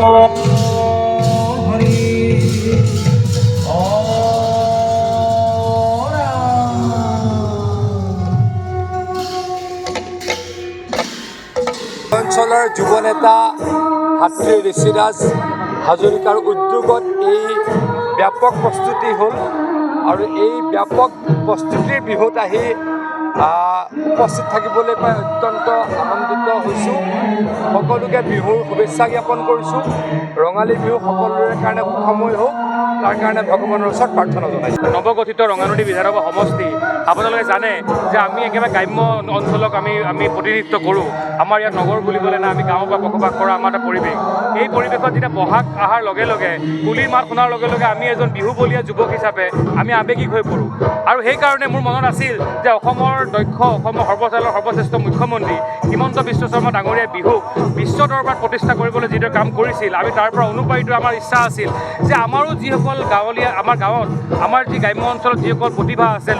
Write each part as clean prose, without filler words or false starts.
অঞ্চলৰ যুৱ নেতা ভাতৃ ঋষিৰাজ হাজৰিকাৰ উদ্যোগত এই ব্যাপক প্ৰস্তুতি হ'ল আৰু এই ব্যাপক প্ৰস্তুতিৰ বিহুত আহি উপস্থিত থাকিবলৈ পাই অত্যন্ত আনন্দিত হৈছোঁ। সকলোকে বিহুৰ শুভেচ্ছা জ্ঞাপন কৰিছোঁ। ৰঙালী বিহু সকলোৰে কাৰণে সুখময় হওক, তাৰ কাৰণে ভগৱানৰ ওচৰত প্ৰাৰ্থনা জনাইছোঁ। নৱগঠিত ৰঙানদী বিধানসভা সমষ্টি আপোনালোকে জানে যে আমি একেবাৰে গ্ৰাম্য অঞ্চলক আমি প্ৰতিনিধিত্ব কৰোঁ। আমাৰ ইয়াত নগৰ বুলিবলৈ নাই, আমি গাঁৱৰ পৰা বসবাস কৰা আমাৰ এটা পৰিৱেশ। এই পৰিৱেশত যেতিয়া বহাগ অহাৰ লগে লগে কুলিৰ মাত শুনাৰ লগে লগে আমি এজন বিহুবলীয়া যুৱক হিচাপে আমি আৱেগিক হৈ পৰোঁ। আৰু সেইকাৰণে মোৰ মনত আছিল যে অসমৰ সৰ্বশ্ৰেষ্ঠ মুখ্যমন্ত্ৰী হিমন্ত বিশ্ব শৰ্মা ডাঙৰীয়াই বিহুক বিশ্ব দৰবাৰত প্ৰতিষ্ঠা কৰিবলৈ যিদৰে কাম কৰিছিল, আমি তাৰ পৰা অনুপ্ৰাণিত আমাৰ ইচ্ছা আছিল যে আমাৰো যিসকল গাঁৱলীয়া আমাৰ গাঁৱত আমাৰ যি গ্ৰাম্য অঞ্চলত যিসকল প্ৰতিভা আছে,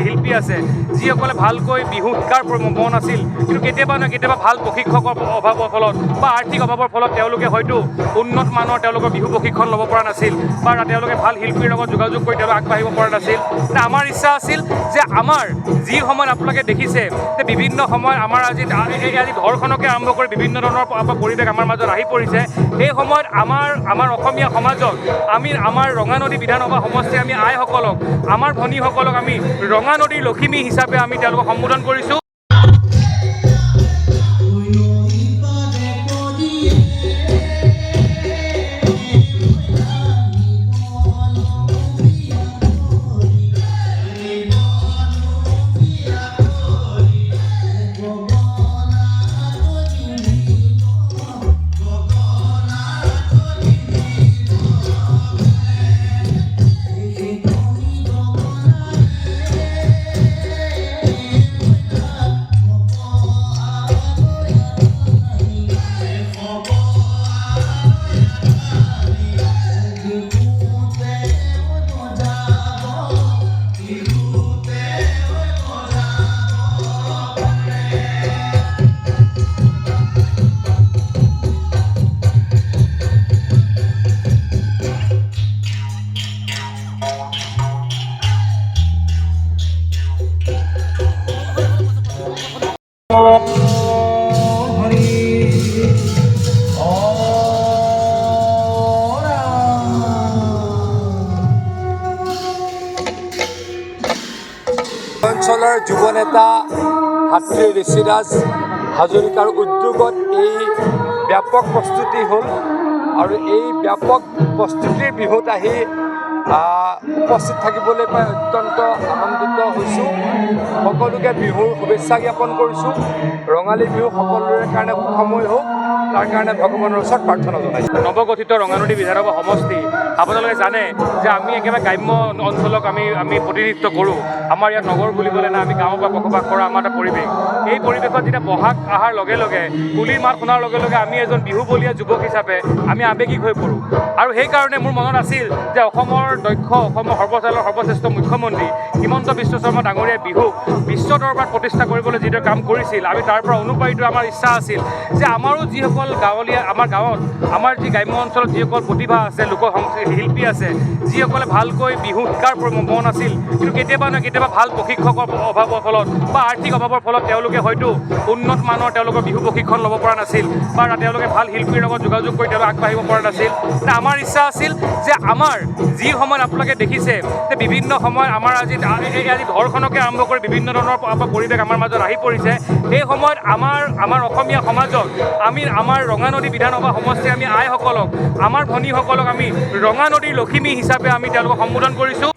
শিল্পী আছে, যিসকলে ভালকৈ বিহু শিকাৰ মন আছিল, কিন্তু কেতিয়াবা নহয় কেতিয়াবা ভাল প্ৰশিক্ষকৰ অভাৱৰ ফলত বা আৰ্থিক অভাৱৰ ফলত তেওঁলোকে হয়তো উন্নত মানৰ তেওঁলোকৰ বিহু প্ৰশিক্ষণ ল'ব পৰা নাছিল বা তেওঁলোকে ভাল শিল্পীৰ লগত যোগাযোগ কৰি তেওঁলোকে আগবাঢ়িব পৰা নাছিল। আমাৰ ইচ্ছা আছিল যে আমাৰ যি সময়ত আপোনালোকে দেখিছে যে বিভিন্ন সময়ত আমাৰ আজি ঘৰখনকে আৰম্ভ কৰি বিভিন্ন ধৰণৰ পৰিৱেশ আমাৰ মাজত আহি পৰিছে। সেই সময়ত আমাৰ অসমীয়া সমাজত আমি আমাৰ ৰঙানদী বিধানসভা সমষ্টিৰ আমি আইসকলক, আমাৰ ভনীসকলক আমি ৰঙানদীৰ লখিমী হিচাপে আমি তেওঁলোকক সম্বোধন কৰিছোঁ। অঞ্চলৰ যুৱ নেতা ভাতৃ ঋষিৰাজ হাজৰিকাৰ উদ্যোগত এই ব্যাপক প্ৰস্তুতি হ'ল আৰু এই ব্যাপক প্ৰস্তুতিৰ বিহুত আহি উপস্থিত থাকিবলৈ পাই অত্যন্ত আনন্দিত হৈছোঁ। সকলোকে বিহুৰ শুভেচ্ছা জ্ঞাপন কৰিছোঁ। ৰঙালী বিহু সকলোৰে কাৰণে সুখময় হওক, তাৰ কাৰণে ভগৱানৰ ওচৰত প্ৰাৰ্থনা জনাইছোঁ। নৱগঠিত ৰঙানদী বিধানসভা সমষ্টি আপোনালোকে জানে যে আমি একেবাৰে গ্ৰাম্য অঞ্চলক আমি প্ৰতিনিধিত্ব কৰোঁ। আমাৰ ইয়াত নগৰ বুলিবলৈ নাই, আমি গাঁৱৰ পৰা বসবাস কৰা আমাৰ এটা পৰিৱেশ। এই পৰিৱেশত যেতিয়া বহাগ অহাৰ লগে লগে কুলিৰ মাত শুনাৰ লগে লগে আমি এজন বিহুবলীয়া যুৱক হিচাপে আমি আৱেগিক হৈ পৰোঁ। আৰু সেইকাৰণে মোৰ মনত আছিল যে অসমৰ সৰ্বশ্ৰেষ্ঠ মুখ্যমন্ত্ৰী হিমন্ত বিশ্ব শৰ্মা ডাঙৰীয়াই বিহুক বিশ্ব দৰবাৰত প্ৰতিষ্ঠা কৰিবলৈ যিদৰে কাম কৰিছিল, আমি তাৰ পৰা অনুপ্ৰাণিত আমাৰ ইচ্ছা আছিল যে আমাৰো যিসকল আমাৰ গাঁৱত আমাৰ যি গ্ৰাম্য অঞ্চলত যিসকল প্ৰতিভা আছে, শিল্পী আছে, যিসকলে ভালকৈ বিহু শিকাৰ মন আছিল, কিন্তু কেতিয়াবা নহয় কেতিয়াবা ভাল প্ৰশিক্ষকৰ অভাৱৰ ফলত বা আৰ্থিক অভাৱৰ ফলত তেওঁলোকে হয়তো উন্নত মানৰ তেওঁলোকৰ বিহু প্ৰশিক্ষণ ল'ব পৰা নাছিল বা তেওঁলোকে ভাল শিল্পীৰ লগত যোগাযোগ কৰি তেওঁলোকে আগবাঢ়িব পৰা নাছিল। আমাৰ ইচ্ছা আছিল যে আমাৰ যি সময়ত আপোনালোকে দেখিছে যে বিভিন্ন সময়ত আমাৰ আজি ঘৰখনকে আৰম্ভ কৰি বিভিন্ন ধৰণৰ পৰিৱেশ আমাৰ মাজত আহি পৰিছে। সেই সময়ত আমাৰ অসমীয়া সমাজত আমি আমাৰ ৰঙানদী বিধানসভা সমষ্টিৰ আমি আইসকলক, আমাৰ ভনীসকলক আমি ৰঙানদীৰ লখিমী হিচাপে আমি তেওঁলোকক সম্বোধন কৰিছোঁ।